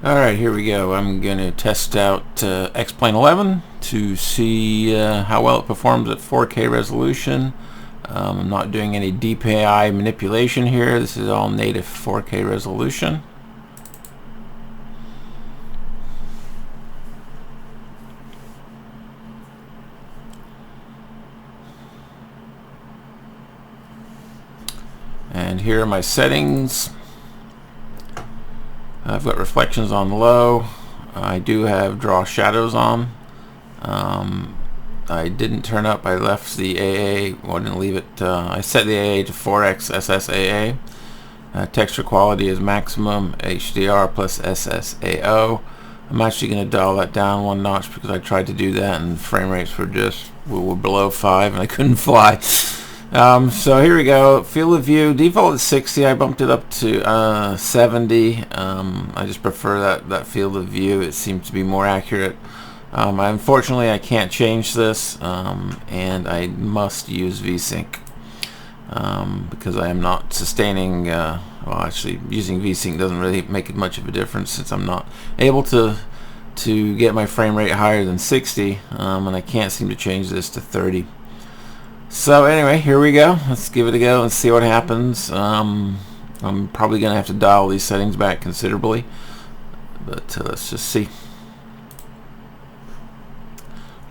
Alright, here we go. I'm going to test out Xplane 11 to see how well it performs at 4K resolution. I'm not doing any DPI manipulation here. This is all native 4K resolution. And here are my settings. I've got reflections on low. I do have draw shadows on. I didn't turn up. I left the AA. Well, I didn't leave it. I set the AA to 4x SSAA. Texture quality is maximum HDR plus SSAO. I'm actually going to dial that down one notch because I tried to do that and frame rates were below 5 and I couldn't fly. So here we go. Field of view default is 60. I bumped it up to 70. I just prefer that field of view. It seems to be more accurate. Unfortunately, I can't change this, and I must use VSync because I am not sustaining. Well, actually, using VSync doesn't really make much of a difference since I'm not able to get my frame rate higher than 60, and I can't seem to change this to 30. So anyway, here we go. Let's give it a go and see what happens. I'm probably going to have to dial these settings back considerably, but let's just see.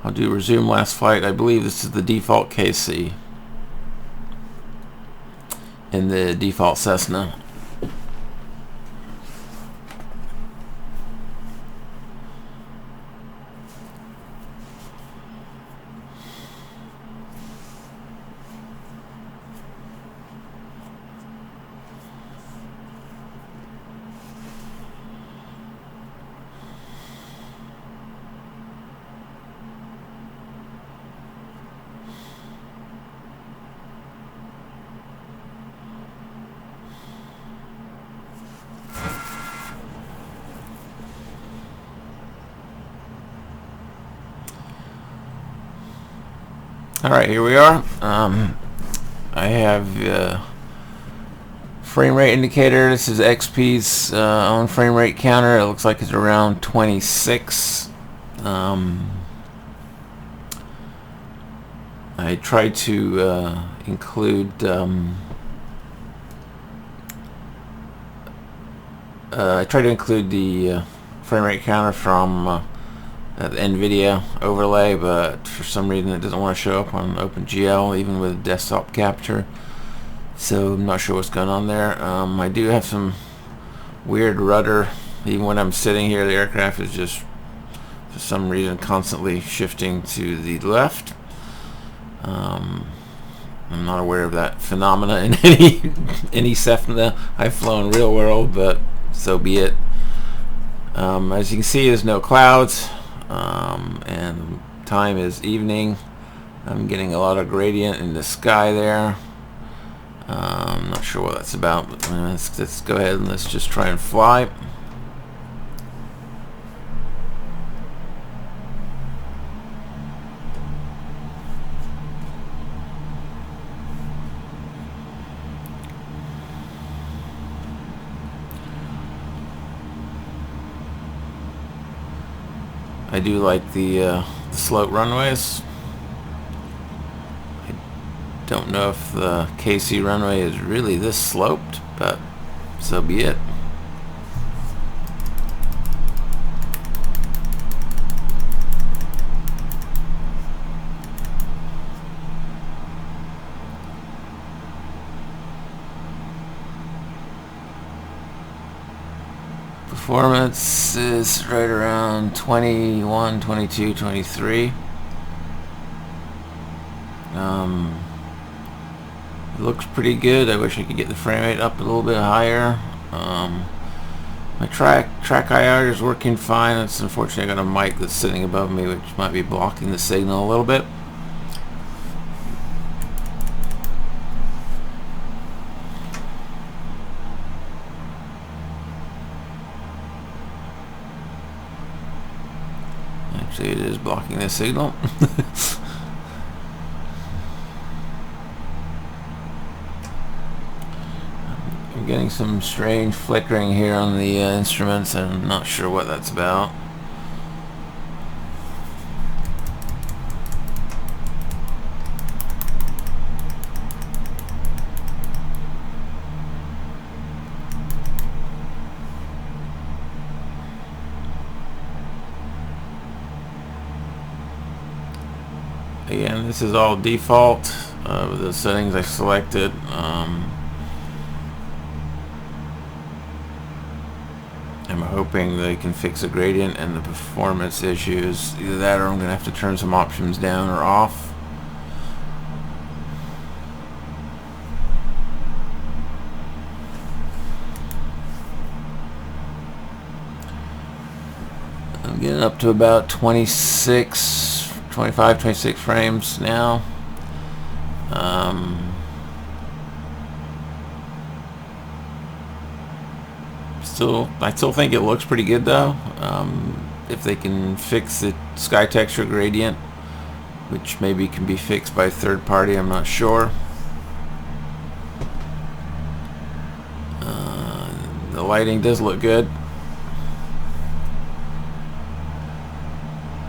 I'll do resume last flight. I believe this is the default KC in the default Cessna. Alright, here we are. I have frame rate indicator. This is XP's own frame rate counter. It looks like it's around 26. I tried to include the frame rate counter from the NVIDIA overlay, but for some reason it doesn't want to show up on OpenGL even with desktop capture, so I'm not sure what's going on there. I do have some weird rudder. Even when I'm sitting here, the aircraft is just for some reason constantly shifting to the left. I'm not aware of that phenomena in any Cessna I've flown real world, but so be it. As you can see, there's no clouds. And time is evening. I'm getting a lot of gradient in the sky there. I'm not sure what that's about, but let's go ahead and let's just try and fly. I do like the slope runways. I don't know if the KC runway is really this sloped, but so be it. Performance is right around 21, 22, 23. It looks pretty good. I wish I could get the frame rate up a little bit higher. My track IR is working fine. It's unfortunately I got a mic that's sitting above me, which might be blocking the signal a little bit. Actually, it is blocking the signal. I'm I'm getting some strange flickering here on the instruments, and I'm not sure what that's about. Again, this is all default with the settings I selected. I'm hoping they can fix the gradient and the performance issues. Either that or I'm going to have to turn some options down or off. I'm getting up to about 25, 26 frames now. I still think it looks pretty good though. If they can fix the sky texture gradient, which maybe can be fixed by a third party, I'm not sure. The lighting does look good.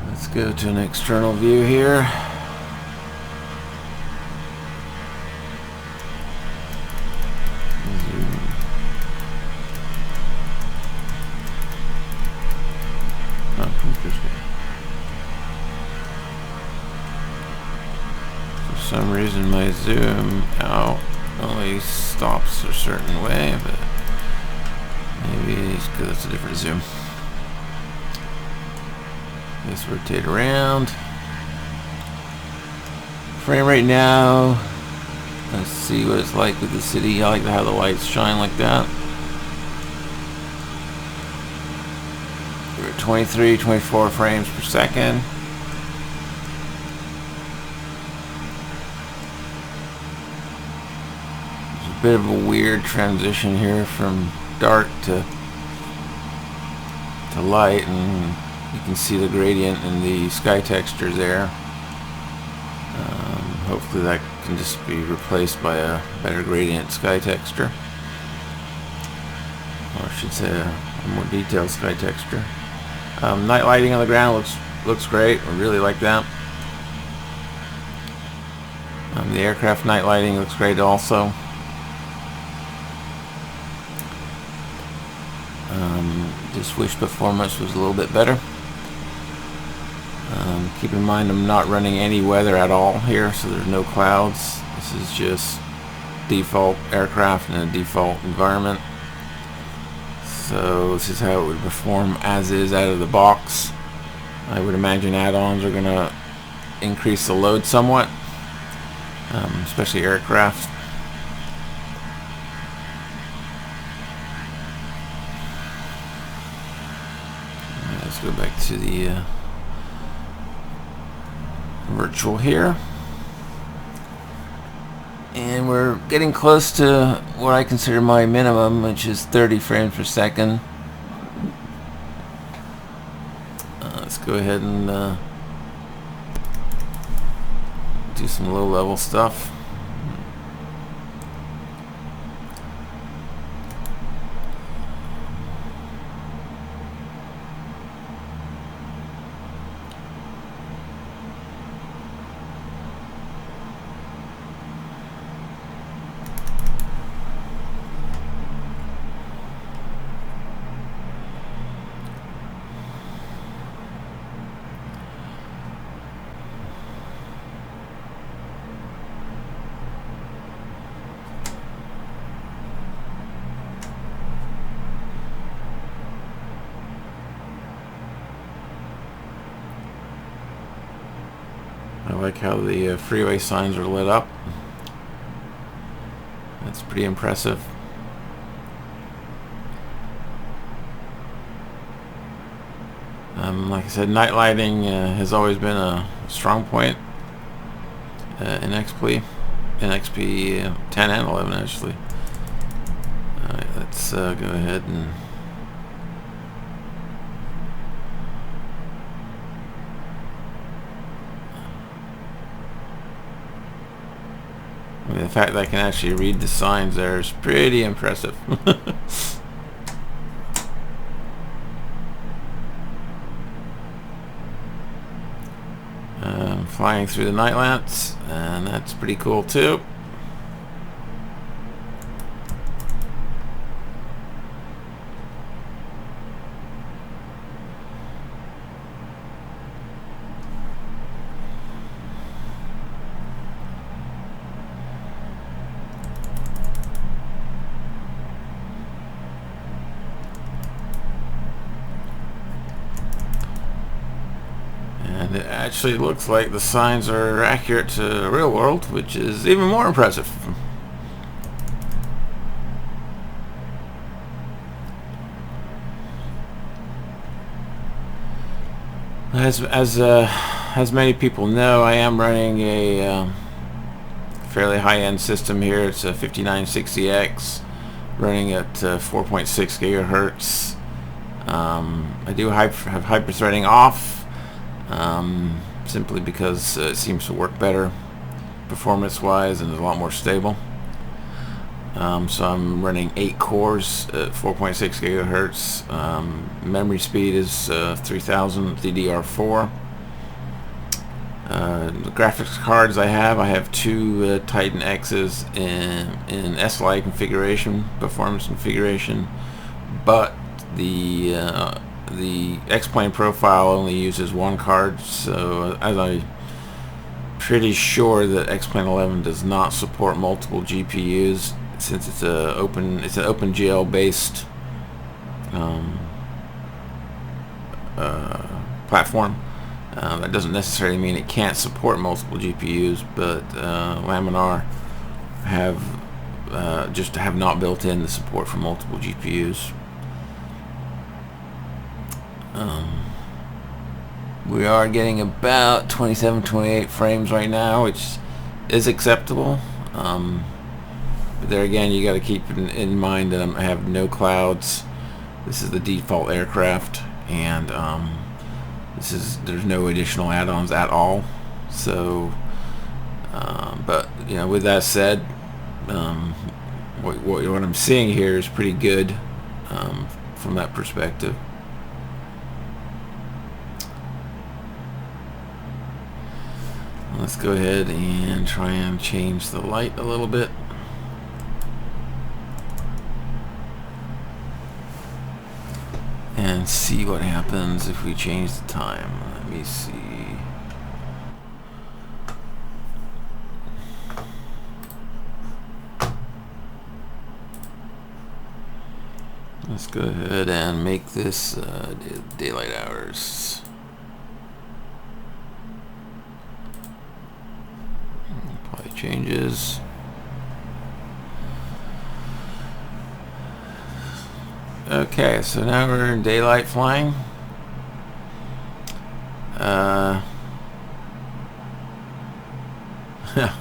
Let's go to an external view here. For some reason my zoom out only stops a certain way, but maybe it's because it's a different zoom. Let's rotate around. Frame rate now. Let's see what it's like with the city. I like to have the lights shine like that. We're at 23, 24 frames per second. There's a bit of a weird transition here from dark to light, and you can see the gradient in the sky texture there. Hopefully that can just be replaced by a better gradient sky texture, or I should say a more detailed sky texture. Night lighting on the ground looks great. I really like that. The aircraft night lighting looks great also. Just wish performance was a little bit better. Keep in mind I'm not running any weather at all here, so there's no clouds. This is just default aircraft in a default environment. So this is how it would perform as is out of the box. I would imagine add-ons are going to increase the load somewhat, especially aircraft. Let's go back to the virtual here, and we're getting close to what I consider my minimum, which is 30 frames per second. Let's go ahead and do some low-level stuff. I like how the freeway signs are lit up. That's pretty impressive. Like I said, night lighting has always been a strong point in XP 10 and 11 actually. Alright, let's go ahead and I mean, the fact that I can actually read the signs there is pretty impressive. Flying through the night lamps, and that's pretty cool too. And it actually looks like the signs are accurate to the real world, which is even more impressive. As many people know, I am running a fairly high-end system here. It's a 5960X running at 4.6 gigahertz. I do have hyperthreading off. Simply because it seems to work better performance-wise and is a lot more stable. So I'm running 8 cores at 4.6 gigahertz. Memory speed is 3000 DDR4. The graphics cards I have 2 Titan X's in SLI configuration, performance configuration, but the Xplane profile only uses 1 card, so as I'm pretty sure that Xplane 11 does not support multiple GPUs, since it's an OpenGL based platform. That doesn't necessarily mean it can't support multiple GPUs, but Laminar just have not built in the support for multiple GPUs. We are getting about 27-28 frames right now, which is acceptable. But there again, you got to keep in mind that I have no clouds. This is the default aircraft, and there's no additional add-ons at all. So, but you know, with that said, what I'm seeing here is pretty good from that perspective. Let's go ahead and try and change the light a little bit. And see what happens if we change the time. Let me see. Let's go ahead and make this daylight hours. Apply changes. Okay, so now we're in daylight flying.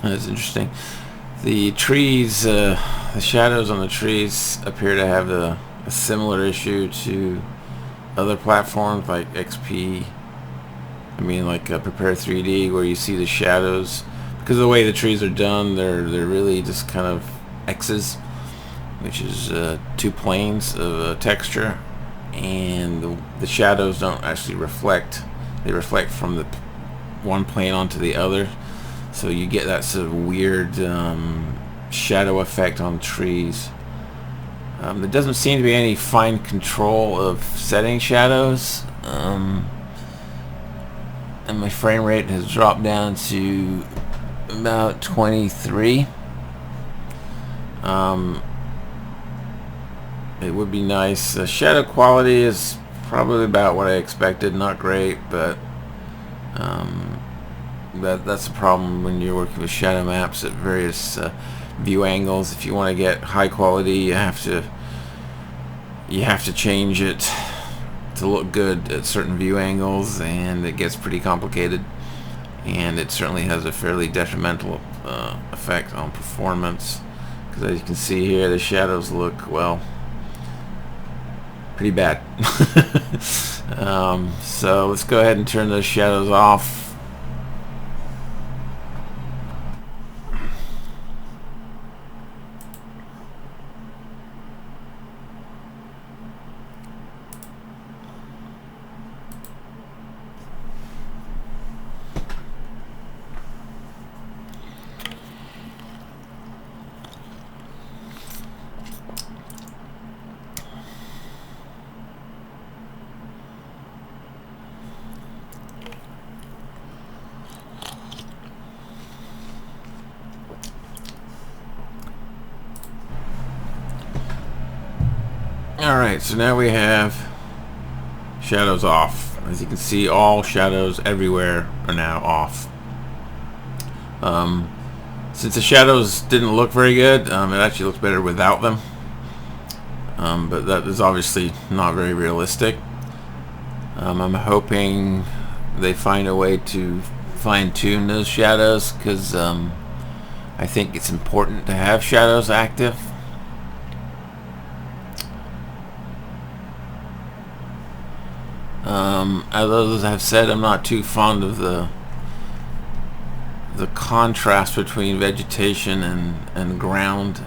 That's interesting. The trees, the shadows on the trees appear to have a similar issue to other platforms like XP. I mean, like Prepare 3D, where you see the shadows, because of the way the trees are done, they're really just kind of X's, which is 2 planes of texture, and the shadows don't actually reflect. They reflect from the one plane onto the other, so you get that sort of weird shadow effect on trees. There doesn't seem to be any fine control of setting shadows, and my frame rate has dropped down to about 23. It would be nice. The shadow quality is probably about what I expected. Not great, but that's a problem when you're working with shadow maps at various view angles. If you want to get high quality, you have to change it to look good at certain view angles, and it gets pretty complicated, and it certainly has a fairly detrimental effect on performance, because as you can see here, the shadows look, well, pretty bad. So let's go ahead and turn those shadows off. Alright, so now we have shadows off. As you can see, all shadows everywhere are now off. Since the shadows didn't look very good, it actually looks better without them. But that is obviously not very realistic. I'm hoping they find a way to fine-tune those shadows, because I think it's important to have shadows active. As I've said, I'm not too fond of the contrast between vegetation and ground.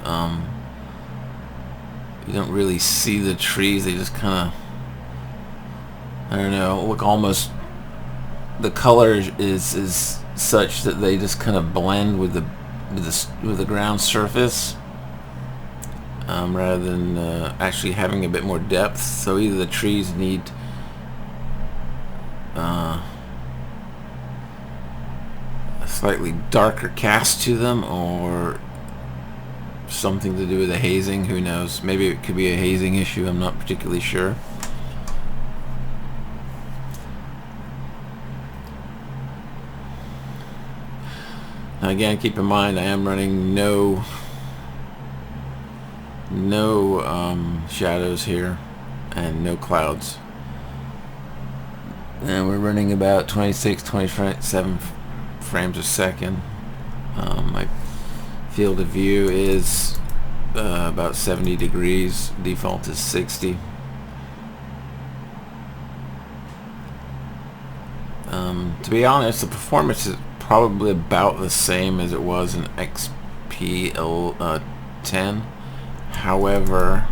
You don't really see the trees. They just kind of, I don't know, look almost, the color is such that they just kind of blend with the ground surface, rather than actually having a bit more depth. So either the trees need a slightly darker cast to them, or something to do with the hazing. Who knows? Maybe it could be a hazing issue. I'm not particularly sure. Now again, keep in mind I am running no shadows here and no clouds, and we're running about 27 frames a second. My field of view is about 70 degrees. Default is 60. To be honest, the performance is probably about the same as it was in XP10. However,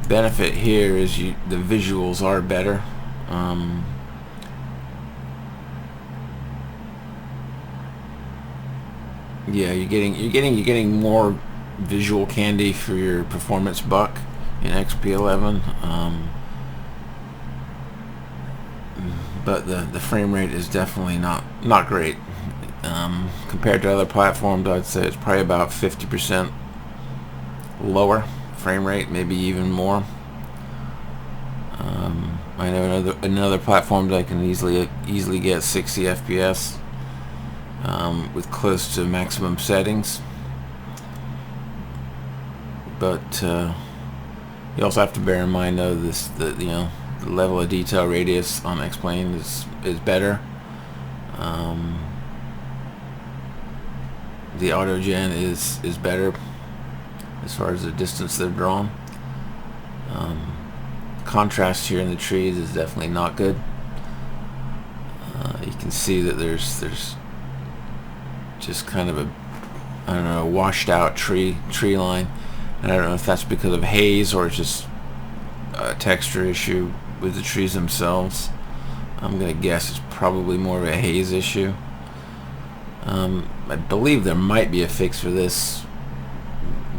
benefit here is the visuals are better. Yeah, you're getting more visual candy for your performance buck in XP11. But the frame rate is definitely not great. Compared to other platforms, I'd say it's probably about 50% lower frame rate, maybe even more. I know another platform that I can easily get 60 FPS with close to maximum settings. But you also have to bear in mind though the level of detail radius on Xplane is better. The auto gen is better as far as the distance they're drawn. Contrast here in the trees is definitely not good. You can see that there's just kind of a, I don't know, washed out tree line, and I don't know if that's because of haze or it's just a texture issue with the trees themselves. I'm gonna guess it's probably more of a haze issue. I believe there might be a fix for this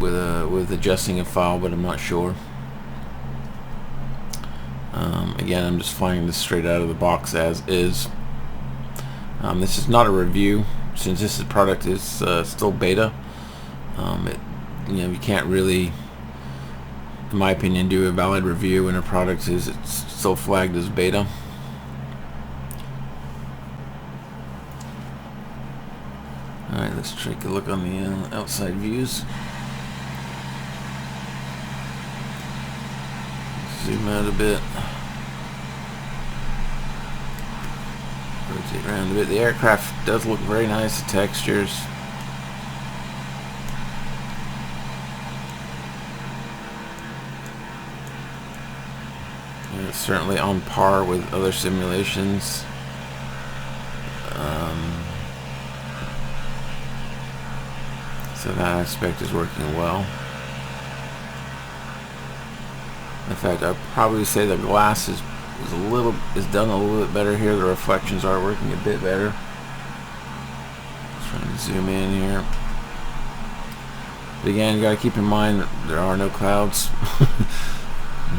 with adjusting a file, but I'm not sure. Again, I'm just flying this straight out of the box as is. This is not a review, since this product is still beta. You can't really, in my opinion, do a valid review when a product it's still flagged as beta. Alright, let's take a look on the outside views. Zoom out a bit. Rotate around a bit. The aircraft does look very nice, the textures. And it's certainly on par with other simulations. So that aspect is working well. In fact, I'd probably say the glass is done a little bit better here. The reflections are working a bit better. Trying to zoom in here. But again, you gotta keep in mind that there are no clouds.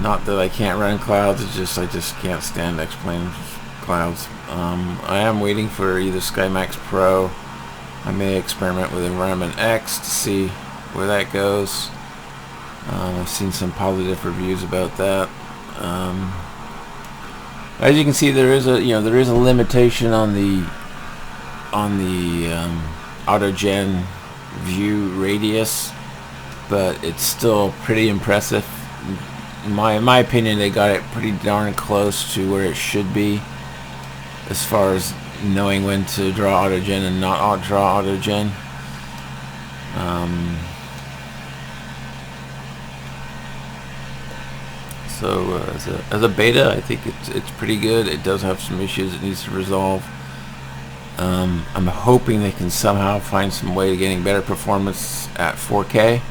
Not that I can't run clouds, it's just I just can't stand Xplane clouds. I am waiting for either SkyMax Pro. I may experiment with Environment X to see where that goes. I've seen some positive reviews about that. As you can see, there is a limitation on the AutoGen view radius, but it's still pretty impressive. In my opinion, they got it pretty darn close to where it should be, as far as knowing when to draw AutoGen and not draw AutoGen. So as a beta, I think it's pretty good. It does have some issues it needs to resolve. I'm hoping they can somehow find some way to getting better performance at 4K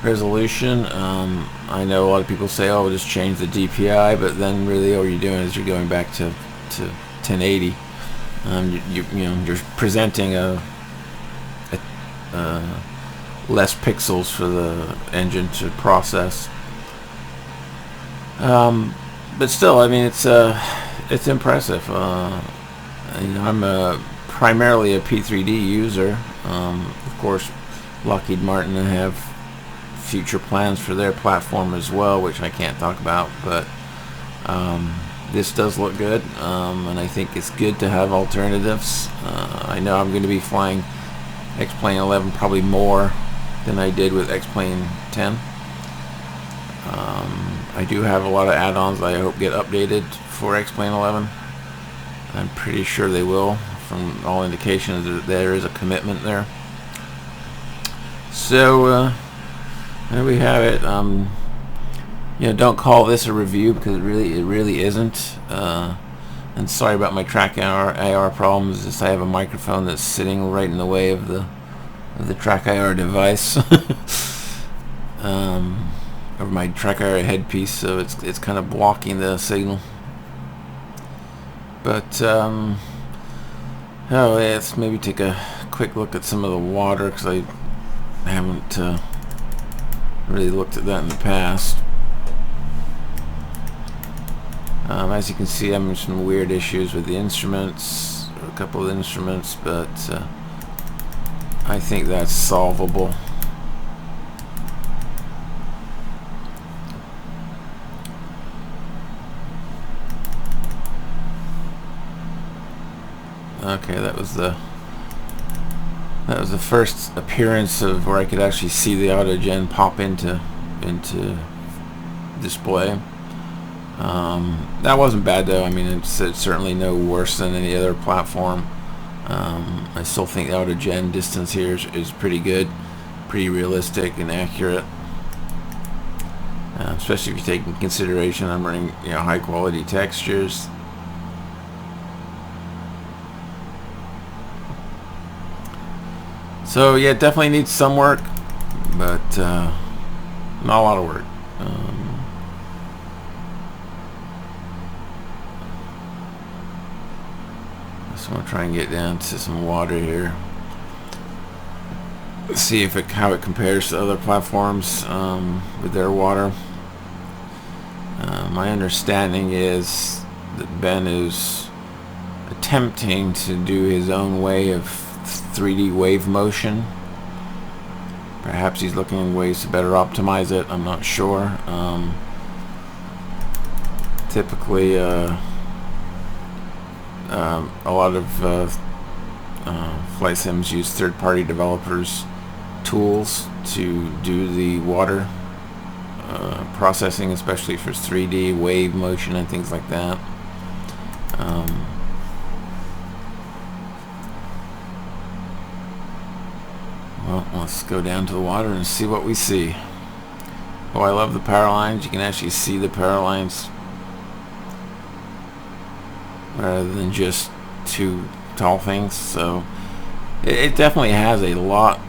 resolution. I know a lot of people say, "Oh, just change the DPI," but then really all you're doing is you're going back to 1080. You're presenting a less pixels for the engine to process. But still, I mean, it's impressive. I'm primarily a P3D user. Of course, Lockheed Martin have future plans for their platform as well, which I can't talk about, but this does look good, and I think it's good to have alternatives. I know I'm going to be flying Xplane 11 probably more than I did with Xplane 10. I do have a lot of add-ons I hope get updated for Xplane 11. I'm pretty sure they will, from all indications that there is a commitment there. So there we have it. Don't call this a review, because it really isn't. And sorry about my track AR problems. Just I have a microphone that's sitting right in the way of the track AR device. Or my track AR headpiece, so it's kind of blocking the signal. But let's maybe take a quick look at some of the water, because I haven't really looked at that in the past. As you can see, I'm having some weird issues with the instruments, a couple of instruments, but I think that's solvable. Okay, that was the first appearance of where I could actually see the AutoGen pop into display. That wasn't bad though. I mean, it's certainly no worse than any other platform. I still think the AutoGen distance here is pretty good, pretty realistic and accurate. Especially if you take into consideration I'm running high quality textures. So yeah, it definitely needs some work, but not a lot of work. So I'm gonna try and get down to some water here. See if how it compares to other platforms with their water. My understanding is that Ben is attempting to do his own way of 3D wave motion. Perhaps he's looking at ways to better optimize it. I'm not sure. Typically, a lot of flight sims use third-party developers' tools to do the water processing, especially for 3D wave motion and things like that. Well, let's go down to the water and see what we see. Oh, I love the power lines. You can actually see the power lines rather than just two tall things. So it definitely has a lot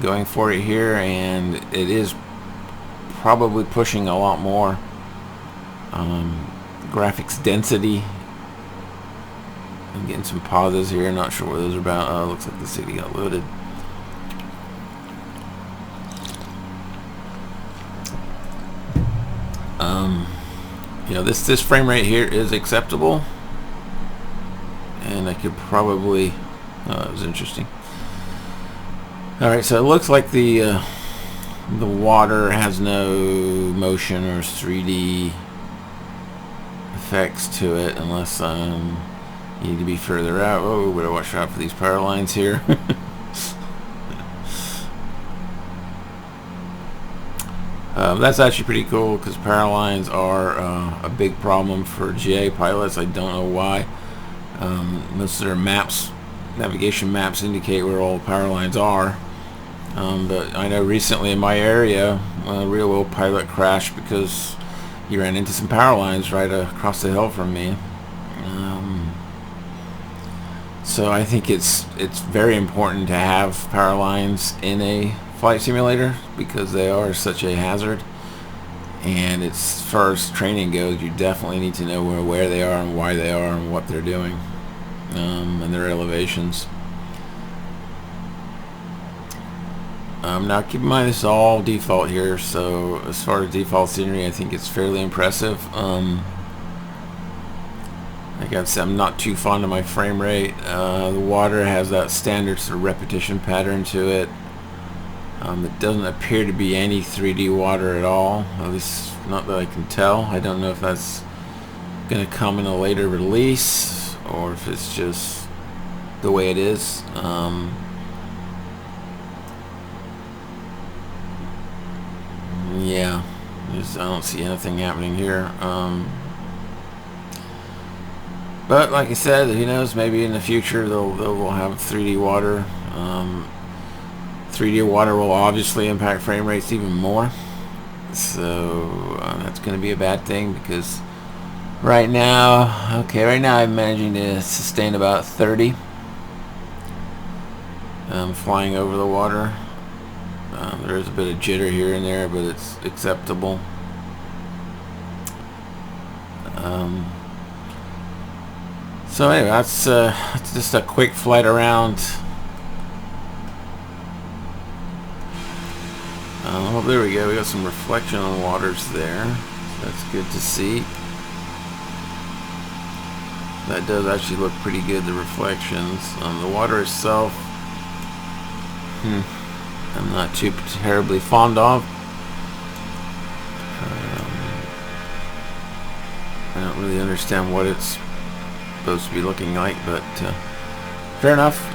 going for it here, and it is probably pushing a lot more graphics density. I'm getting some pauses here. Not sure what those are about. Looks like the city got loaded. This frame rate here is acceptable, and I could probably that was interesting. Alright, so it looks like the The water has no motion or 3D effects to it unless you need to be further out. Oh, better watch out for these power lines here. That's actually pretty cool because power lines are a big problem for GA pilots. I don't know why. Most of their maps, navigation maps, indicate where all the power lines are. But I know recently in my area, a real old pilot crashed because he ran into some power lines right across the hill from me. So I think it's very important to have power lines in a flight simulator because they are such a hazard. And as far as training goes, you definitely need to know where they are and why they are and what they're doing, and their elevations. Now keep in mind this is all default here, so as far as default scenery, I think it's fairly impressive. Like I said, I'm not too fond of my frame rate. The water has that standard sort of repetition pattern to it. It doesn't appear to be any 3D water at all, at least not that I can tell. I don't know if that's going to come in a later release or if it's just the way it is. Yeah, I don't see anything happening here. But like I said, who knows? Maybe in the future they'll have 3D water. 3D water will obviously impact frame rates even more. So that's going to be a bad thing because right now I'm managing to sustain about 30. Flying over the water. There's a bit of jitter here and there, but it's acceptable. So anyway, that's just a quick flight around. Oh, there we go. We got some reflection on the waters there. So that's good to see. That does actually look pretty good, the reflections. The water itself, I'm not too terribly fond of. I don't really understand what it's supposed to be looking like, but fair enough.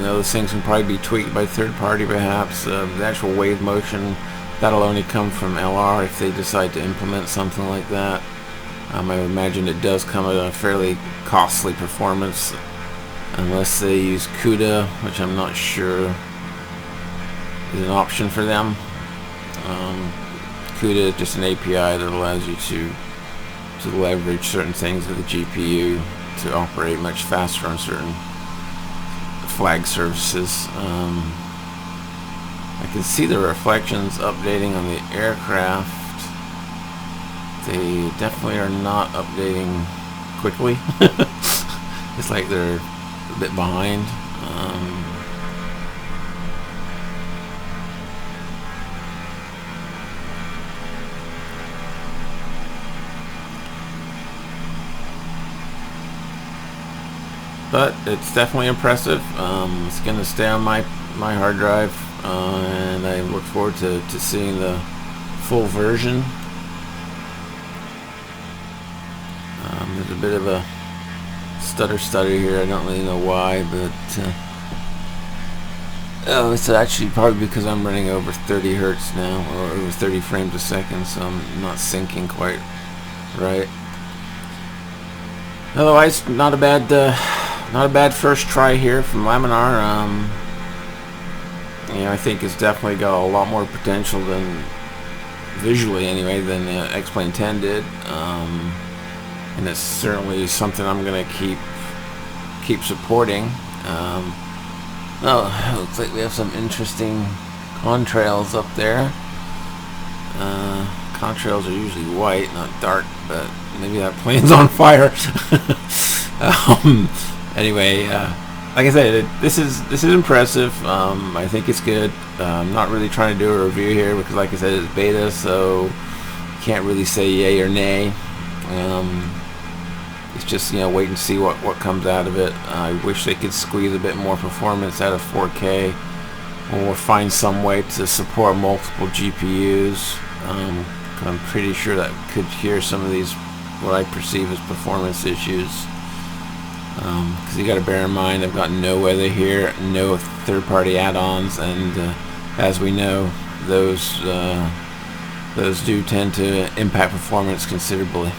Those things can probably be tweaked by third party perhaps. The actual wave motion, that'll only come from LR if they decide to implement something like that. I imagine it does come at a fairly costly performance unless they use CUDA, which I'm not sure is an option for them. CUDA is just an API that allows you to leverage certain things of the GPU to operate much faster on certain flag services. I can see the reflections updating on the aircraft. They definitely are not updating quickly. It's like they're a bit behind. But it's definitely impressive. It's going to stay on my hard drive, and I look forward to seeing the full version. There's a bit of a stutter here. I don't really know why, but oh, it's actually probably because I'm running over 30 hertz now, or over 30 frames a second, so I'm not syncing quite right. Otherwise, not a bad first try here from Laminar. I think it's definitely got a lot more potential than, visually anyway, than Xplane 10 did. And it's certainly something I'm going to keep supporting. Oh, looks like we have some interesting contrails up there. Contrails are usually white, not dark, but maybe that plane's on fire. Anyway, like I said, this is impressive. I think it's good. I'm not really trying to do a review here because, like I said, it's beta, so can't really say yay or nay. It's just wait and see what comes out of it. I wish they could squeeze a bit more performance out of 4K. or find some way to support multiple GPUs. I'm pretty sure that could cure some of these, what I perceive as performance issues. Because you got to bear in mind, I've got no weather here, no third-party add-ons, and as we know, those do tend to impact performance considerably.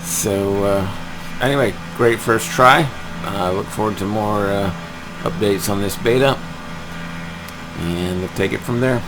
So anyway, great first try. I look forward to more updates on this beta, and we'll take it from there.